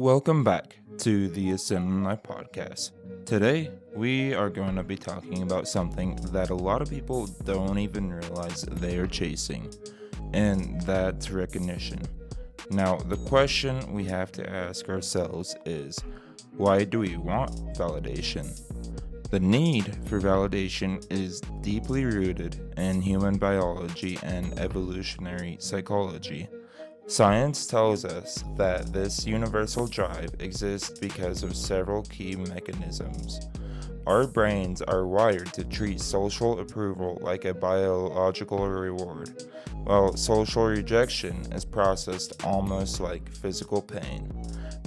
Welcome back to the Assembly podcast. Today, we are going to be talking about something that a lot of people don't even realize they are chasing, and that's recognition. Now, the question we have to ask ourselves is why do we want validation? The need for validation is deeply rooted in human biology and evolutionary psychology. Science tells us that this universal drive exists because of several key mechanisms. Our brains are wired to treat social approval like a biological reward, while social rejection is processed almost like physical pain.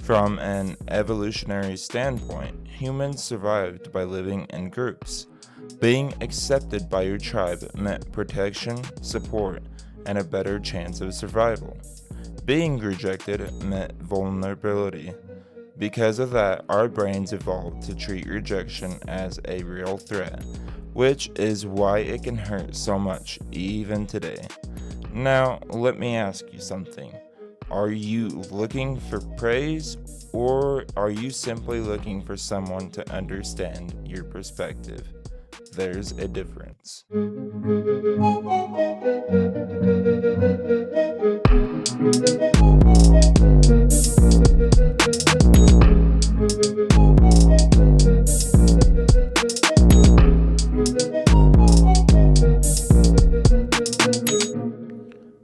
From an evolutionary standpoint, humans survived by living in groups. Being accepted by your tribe meant protection, support, and a better chance of survival. Being rejected meant vulnerability. Because of that, our brains evolved to treat rejection as a real threat, which is why it can hurt so much even today. Now, let me ask you something. Are you looking for praise, or are you simply looking for someone to understand your perspective? There's a difference.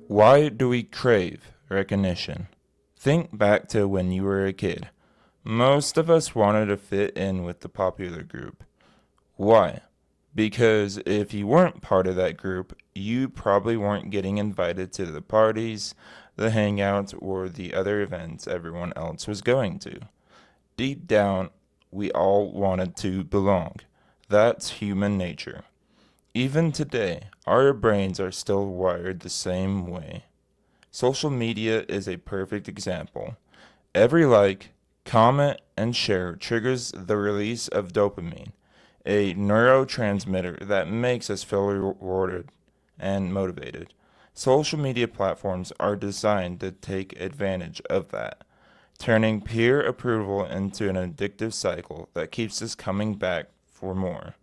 Why do we crave recognition? Think back to when you were a kid. Most of us wanted to fit in with the popular group. Why? Because if you weren't part of that group, you probably weren't getting invited to the parties, the hangouts, or the other events everyone else was going to. Deep down, we all wanted to belong. That's human nature. Even today, our brains are still wired the same way. Social media is a perfect example. Every like, comment, and share triggers the release of dopamine, a neurotransmitter that makes us feel rewarded and motivated. Social media platforms are designed to take advantage of that, turning peer approval into an addictive cycle that keeps us coming back for more.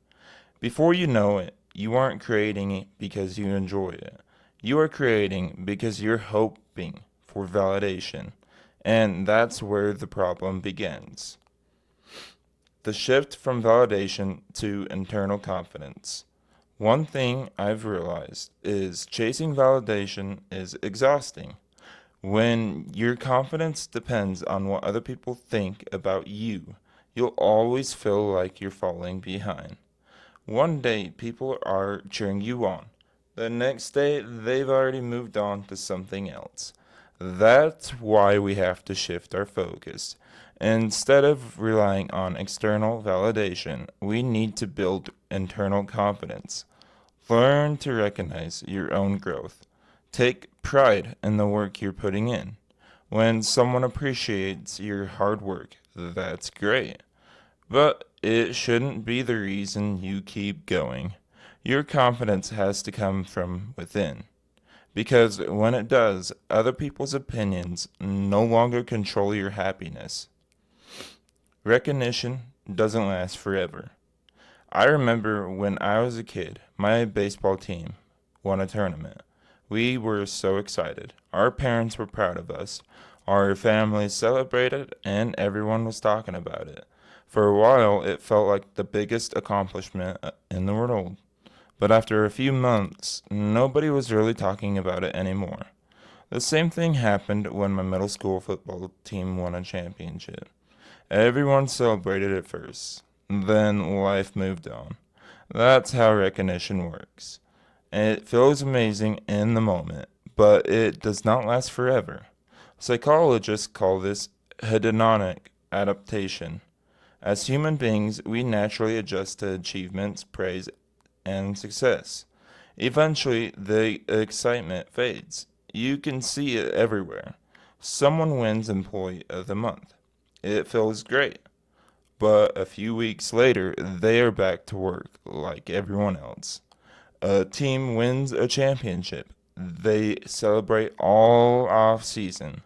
Before you know it, you aren't creating it because you enjoy it. You are creating because you're hoping for validation. And that's where the problem begins. The shift from validation to internal confidence. One thing I've realized is chasing validation is exhausting. When your confidence depends on what other people think about you, you'll always feel like you're falling behind. One day, people are cheering you on. The next day, they've already moved on to something else. That's why we have to shift our focus. Instead of relying on external validation, we need to build internal confidence. Learn to recognize your own growth. Take pride in the work you're putting in. When someone appreciates your hard work, that's great. But it shouldn't be the reason you keep going. Your confidence has to come from within. Because when it does, other people's opinions no longer control your happiness. Recognition doesn't last forever. I remember when I was a kid, my baseball team won a tournament. We were so excited. Our parents were proud of us. Our family celebrated, and everyone was talking about it. For a while, it felt like the biggest accomplishment in the world. But after a few months, nobody was really talking about it anymore. The same thing happened when my middle school football team won a championship. Everyone celebrated at first. Then life moved on. That's how recognition works. It feels amazing in the moment, but it does not last forever. Psychologists call this hedonic adaptation. As human beings, we naturally adjust to achievements, praise, and success. Eventually, the excitement fades. You can see it everywhere. Someone wins Employee of the Month. It feels great. But a few weeks later, they are back to work like everyone else. A team wins a championship. They celebrate all off season.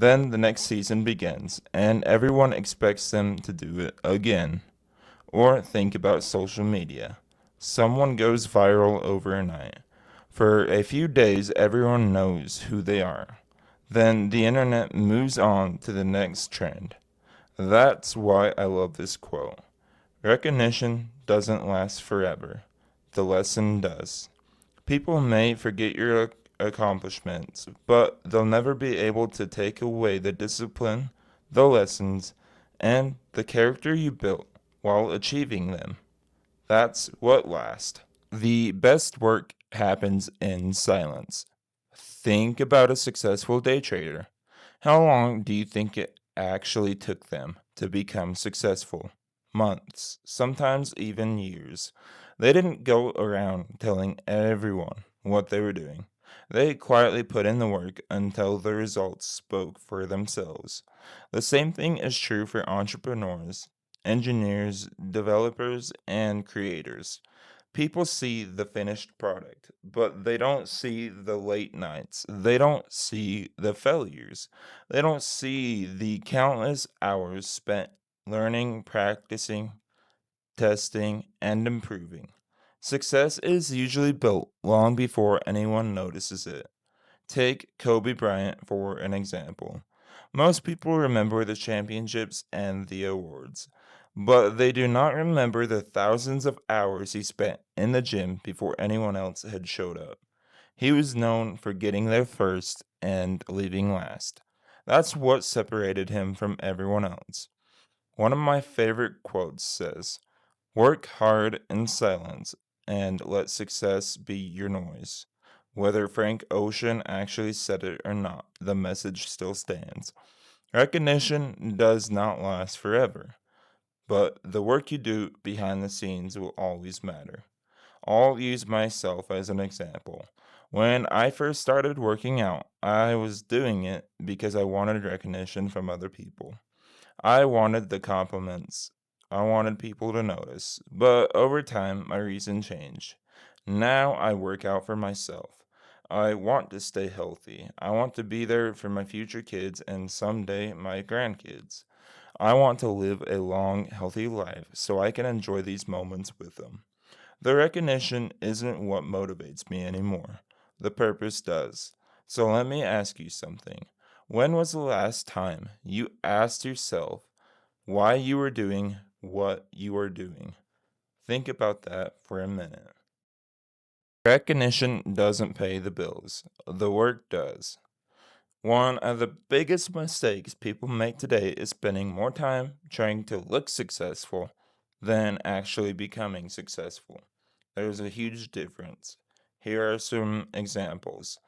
Then the next season begins, and everyone expects them to do it again. Or think about social media. Someone goes viral overnight. For a few days, everyone knows who they are. Then the internet moves on to the next trend. That's why I love this quote. Recognition doesn't last forever. The lesson does. People may forget your accomplishments, but they'll never be able to take away the discipline, the lessons, and the character you built while achieving them. That's what lasts. The best work happens in silence. Think about a successful day trader. How long do you think it actually took them to become successful? Months, sometimes even years. They didn't go around telling everyone what they were doing. They quietly put in the work until the results spoke for themselves. The same thing is true for entrepreneurs, engineers, developers, and creators. People see the finished product, but they don't see the late nights. They don't see the failures. They don't see the countless hours spent learning, practicing, testing, and improving. Success is usually built long before anyone notices it. Take Kobe Bryant for an example. Most people remember the championships and the awards, but they do not remember the thousands of hours he spent in the gym before anyone else had showed up. He was known for getting there first and leaving last. That's what separated him from everyone else. One of my favorite quotes says, "Work hard in silence and let success be your noise." Whether Frank Ocean actually said it or not, the message still stands. Recognition does not last forever, but the work you do behind the scenes will always matter. I'll use myself as an example. When I first started working out, I was doing it because I wanted recognition from other people. I wanted the compliments. I wanted people to notice. But over time, my reason changed. Now I work out for myself. I want to stay healthy. I want to be there for my future kids and someday my grandkids. I want to live a long, healthy life so I can enjoy these moments with them. The recognition isn't what motivates me anymore. The purpose does. So let me ask you something. When was the last time you asked yourself why you were doing what you are doing? Think about that for a minute. Recognition doesn't pay the bills, the work does. One of the biggest mistakes people make today is spending more time trying to look successful than actually becoming successful. There's a huge difference. Here are some examples.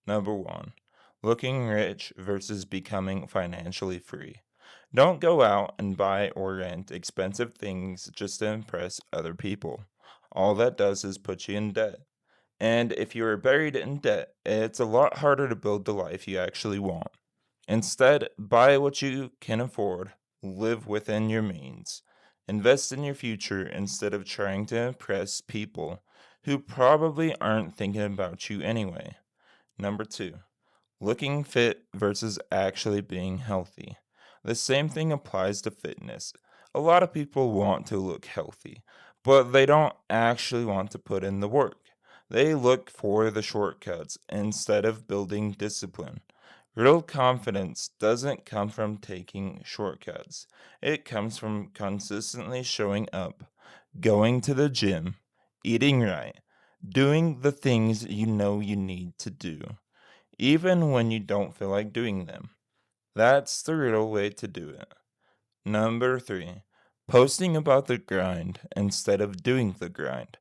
Number one, looking rich versus becoming financially free. Don't go out and buy or rent expensive things just to impress other people. All that does is put you in debt. And if you are buried in debt, it's a lot harder to build the life you actually want. Instead, buy what you can afford, live within your means. Invest in your future instead of trying to impress people who probably aren't thinking about you anyway. Number two, looking fit versus actually being healthy. The same thing applies to fitness. A lot of people want to look healthy, but they don't actually want to put in the work. They look for the shortcuts instead of building discipline. Real confidence doesn't come from taking shortcuts. It comes from consistently showing up, going to the gym, eating right, doing the things you know you need to do, even when you don't feel like doing them. That's the real way to do it. Number three, posting about the grind instead of doing the grind.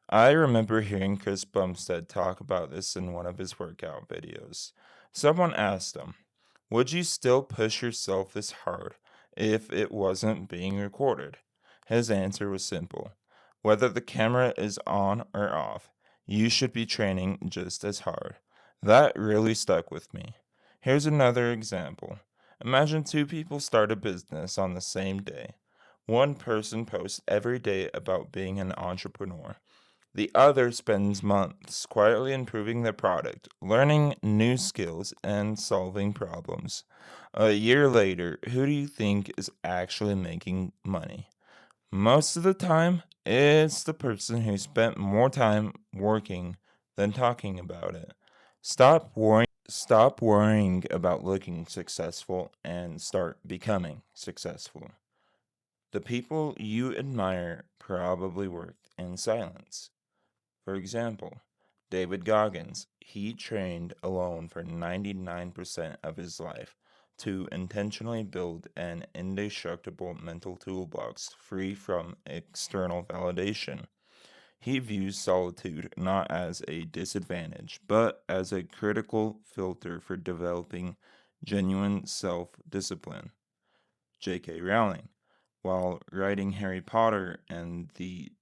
I remember hearing Chris Bumstead talk about this in one of his workout videos. Someone asked him, "Would you still push yourself this hard if it wasn't being recorded?" His answer was simple: whether the camera is on or off, you should be training just as hard. That really stuck with me. Here's another example. Imagine two people start a business on the same day. One person posts every day about being an entrepreneur. The other spends months quietly improving their product, learning new skills, and solving problems. A year later, who do you think is actually making money? Most of the time, it's the person who spent more time working than talking about it. Stop worrying about looking successful and start becoming successful. The people you admire probably worked in silence. For example, David Goggins, he trained alone for 99% of his life to intentionally build an indestructible mental toolbox free from external validation. He views solitude not as a disadvantage, but as a critical filter for developing genuine self discipline. J.K. Rowling, while writing Harry Potter and the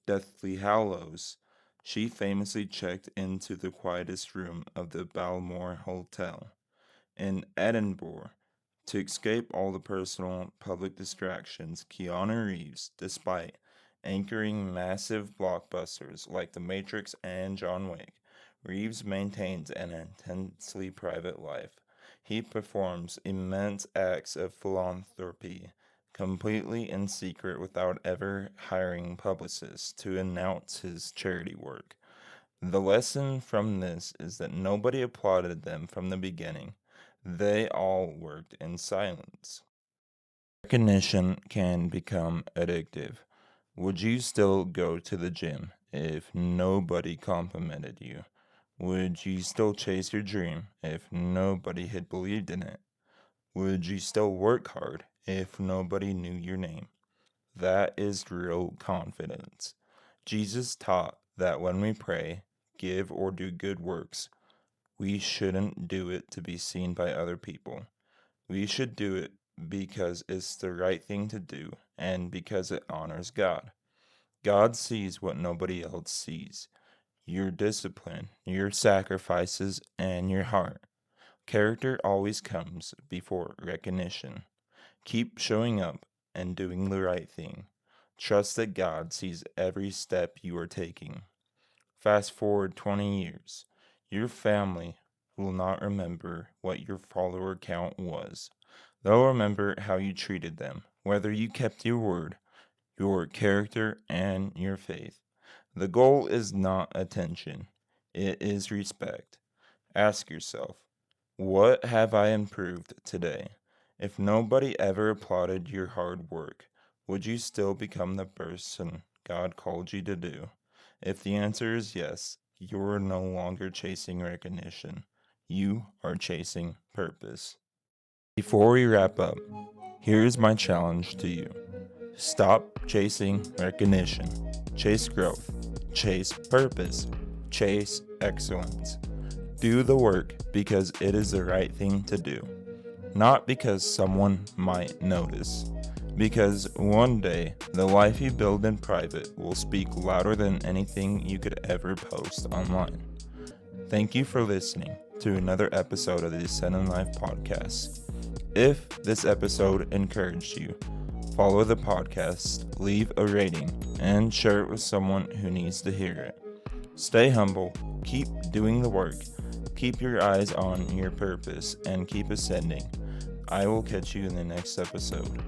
Deathly Hallows, she famously checked into the quietest room of the Balmoral Hotel in Edinburgh to escape all the personal public distractions. Keanu Reeves, despite anchoring massive blockbusters like The Matrix and John Wick, Reeves maintains an intensely private life. He performs immense acts of philanthropy completely in secret without ever hiring publicists to announce his charity work. The lesson from this is that nobody applauded them from the beginning. They all worked in silence. Recognition can become addictive. Would you still go to the gym if nobody complimented you? Would you still chase your dream if nobody had believed in it? Would you still work hard if nobody knew your name? That is real confidence. Jesus taught that when we pray, give, or do good works, we shouldn't do it to be seen by other people. We should do it because it's the right thing to do and because it honors God. God sees what nobody else sees: your discipline, your sacrifices, and your heart. Character always comes before recognition. Keep showing up and doing the right thing. Trust that God sees every step you are taking. Fast forward 20 years. Your family will not remember what your follower count was. They'll remember how you treated them, whether you kept your word, your character, and your faith. The goal is not attention, it is respect. Ask yourself, what have I improved today? If nobody ever applauded your hard work, would you still become the person God called you to do? If the answer is yes, you're no longer chasing recognition. You are chasing purpose. Before we wrap up, here's my challenge to you. Stop chasing recognition. Chase growth. Chase purpose. Chase excellence. Do the work because it is the right thing to do, not because someone might notice. Because one day, the life you build in private will speak louder than anything you could ever post online. Thank you for listening to another episode of the Ascend Life podcast. If this episode encouraged you, follow the podcast, leave a rating, and share it with someone who needs to hear it. Stay humble, keep doing the work, keep your eyes on your purpose, and keep ascending. I will catch you in the next episode.